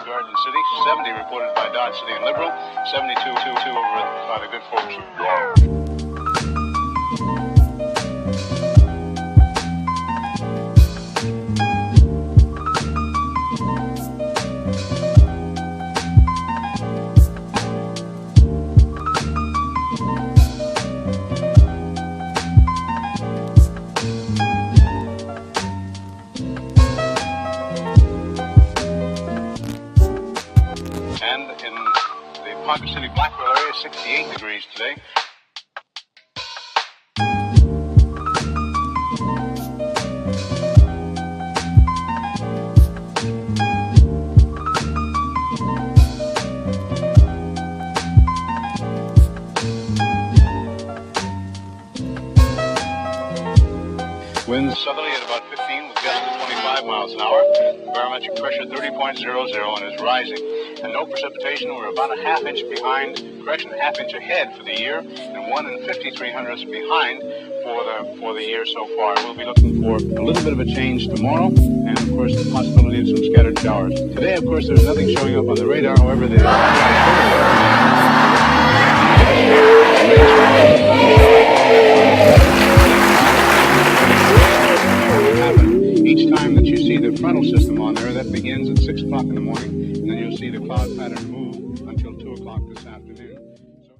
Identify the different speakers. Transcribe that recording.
Speaker 1: Garden City, 70 reported by Dodge City and Liberal, 72 over by the good folks of And in the Ponca City Blackwell area, 68 degrees today. Winds southerly at about 15 with gusts of 25 miles an hour. Barometric pressure 30.00 and is rising. And no precipitation. We're about a half inch behind, half inch ahead for the year, and 1 5300ths behind for the year so far. We'll be looking for a little bit of a change tomorrow, and of course the possibility of some scattered showers. Today, of course, there's nothing showing up on the radar. However,